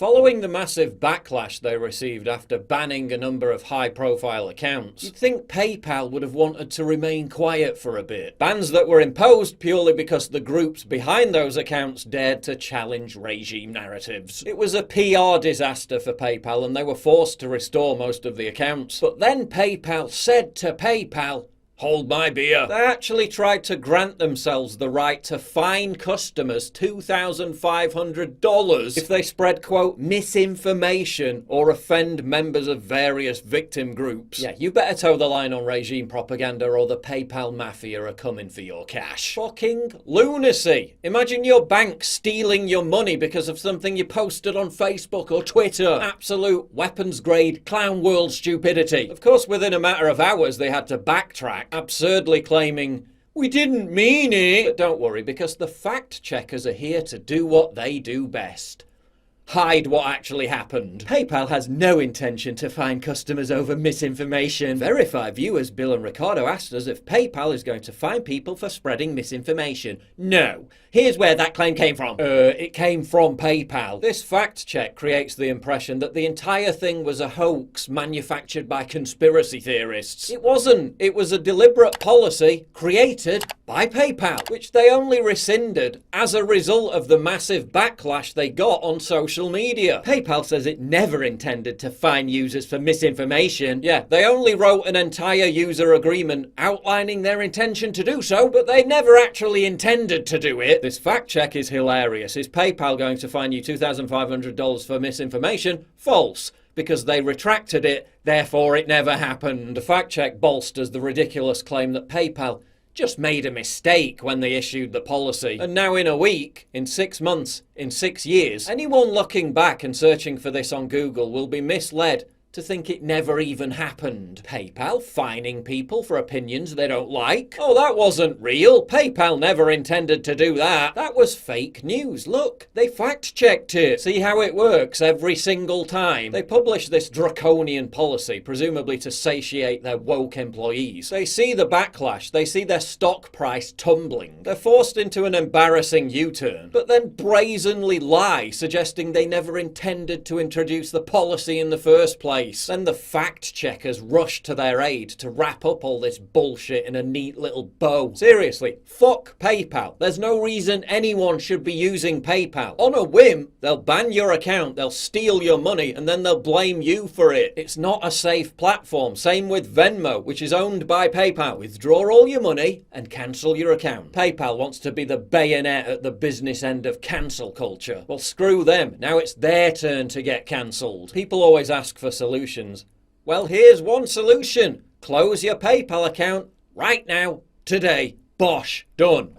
Following the massive backlash they received after banning a number of high-profile accounts, you'd think PayPal would have wanted to remain quiet for a bit. Bans that were imposed purely because the groups behind those accounts dared to challenge regime narratives. It was a PR disaster for PayPal and they were forced to restore most of the accounts. But then PayPal said to PayPal, "Hold my beer." They actually tried to grant themselves the right to fine customers $2,500 if they spread, quote, misinformation or offend members of various victim groups. Yeah, you better toe the line on regime propaganda or the PayPal mafia are coming for your cash. Fucking lunacy. Imagine your bank stealing your money because of something you posted on Facebook or Twitter. Absolute weapons-grade clown world stupidity. Of course, within a matter of hours, they had to backtrack, absurdly claiming, "We didn't mean it." But don't worry, because the fact checkers are here to do what they do best. Hide what actually happened. PayPal has no intention to fine customers over misinformation. Verify viewers Bill and Ricardo asked us if PayPal is going to fine people for spreading misinformation. No. Here's where that claim came from. It came from PayPal. This fact check creates the impression that the entire thing was a hoax manufactured by conspiracy theorists. It wasn't. It was a deliberate policy created by PayPal, which they only rescinded as a result of the massive backlash they got on social media. PayPal says it never intended to fine users for misinformation. Yeah, they only wrote an entire user agreement outlining their intention to do so, but they never actually intended to do it. This fact check is hilarious. Is PayPal going to fine you $2,500 for misinformation? False. Because they retracted it, therefore it never happened. The fact check bolsters the ridiculous claim that PayPal just made a mistake when they issued the policy. And now in a week, in 6 months, in 6 years, anyone looking back and searching for this on Google will be misled to think it never even happened. PayPal fining people for opinions they don't like? Oh, that wasn't real. PayPal never intended to do that. That was fake news. Look, they fact-checked it. See how it works every single time? They publish this draconian policy, presumably to satiate their woke employees. They see the backlash. They see their stock price tumbling. They're forced into an embarrassing U-turn, but then brazenly lie, suggesting they never intended to introduce the policy in the first place. Then the fact checkers rush to their aid to wrap up all this bullshit in a neat little bow. Seriously, fuck PayPal. There's no reason anyone should be using PayPal. On a whim, they'll ban your account, they'll steal your money, and then they'll blame you for it. It's not a safe platform. Same with Venmo, which is owned by PayPal. Withdraw all your money and cancel your account. PayPal wants to be the bayonet at the business end of cancel culture. Well, screw them. Now it's their turn to get cancelled. People always ask for solutions. Well, here's one solution. Close your PayPal account right now, today. Bosh. Done.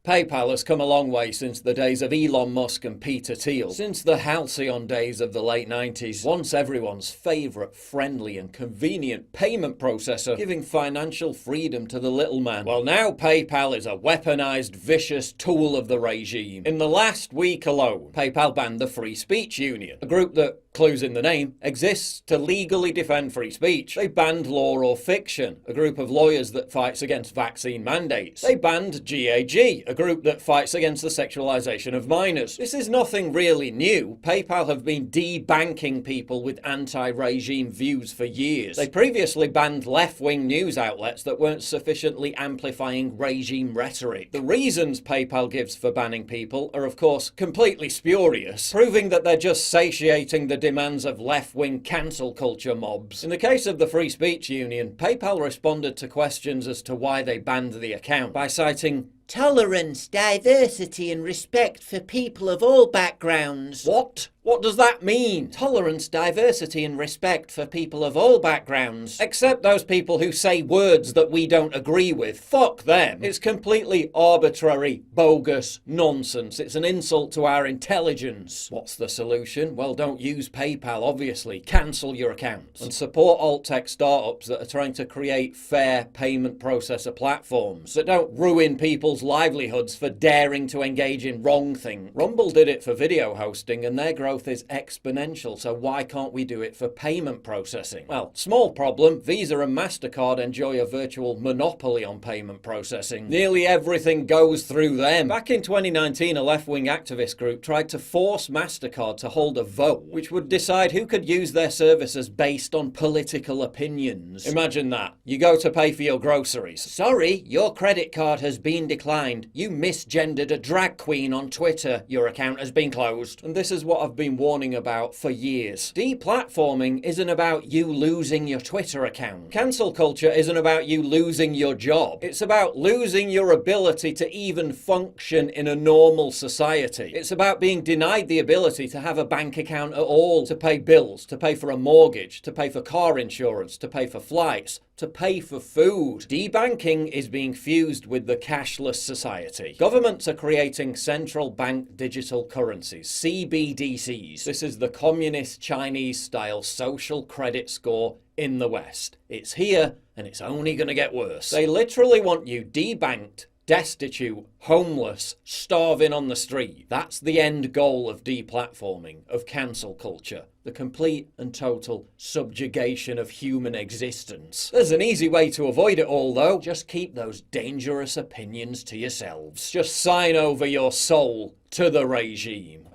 PayPal has come a long way since the days of Elon Musk and Peter Thiel. Since the halcyon days of the late 90s, once everyone's favourite friendly and convenient payment processor, giving financial freedom to the little man. Well, now PayPal is a weaponized, vicious tool of the regime. In the last week alone, PayPal banned the Free Speech Union, a group that, clues in the name, exists to legally defend free speech. They banned Law or Fiction, a group of lawyers that fights against vaccine mandates. They banned GAG, a group that fights against the sexualization of minors. This is nothing really new. PayPal have been debanking people with anti-regime views for years. They previously banned left-wing news outlets that weren't sufficiently amplifying regime rhetoric. The reasons PayPal gives for banning people are, of course, completely spurious, proving that they're just satiating the demands of left-wing cancel culture mobs. In the case of the Free Speech Union, PayPal responded to questions as to why they banned the account by citing tolerance, diversity and respect for people of all backgrounds. What? What does that mean? Tolerance, diversity and respect for people of all backgrounds. Except those people who say words that we don't agree with. Fuck them. It's completely arbitrary, bogus nonsense. It's an insult to our intelligence. What's the solution? Well, don't use PayPal, obviously. Cancel your accounts. And support alt-tech startups that are trying to create fair payment processor platforms that don't ruin people's people's livelihoods for daring to engage in wrong things. Rumble did it for video hosting and their growth is exponential, so why can't we do it for payment processing? Well, small problem, Visa and MasterCard enjoy a virtual monopoly on payment processing. Nearly everything goes through them. Back in 2019, a left-wing activist group tried to force MasterCard to hold a vote, which would decide who could use their services based on political opinions. Imagine that. You go to pay for your groceries. Sorry, your credit card has been declined. You misgendered a drag queen on Twitter. Your account has been closed. And this is what I've been warning about for years. Deplatforming isn't about you losing your Twitter account. Cancel culture isn't about you losing your job. It's about losing your ability to even function in a normal society. It's about being denied the ability to have a bank account at all, to pay bills, to pay for a mortgage, to pay for car insurance, to pay for flights, to pay for food. Debanking is being fused with the cashless society. Governments are creating central bank digital currencies, CBDCs. This is the communist Chinese style social credit score in the West. It's here and it's only going to get worse. They literally want you debanked, destitute, homeless, starving on the street. That's the end goal of deplatforming, of cancel culture. The complete and total subjugation of human existence. There's an easy way to avoid it all though. Just keep those dangerous opinions to yourselves. Just sign over your soul to the regime.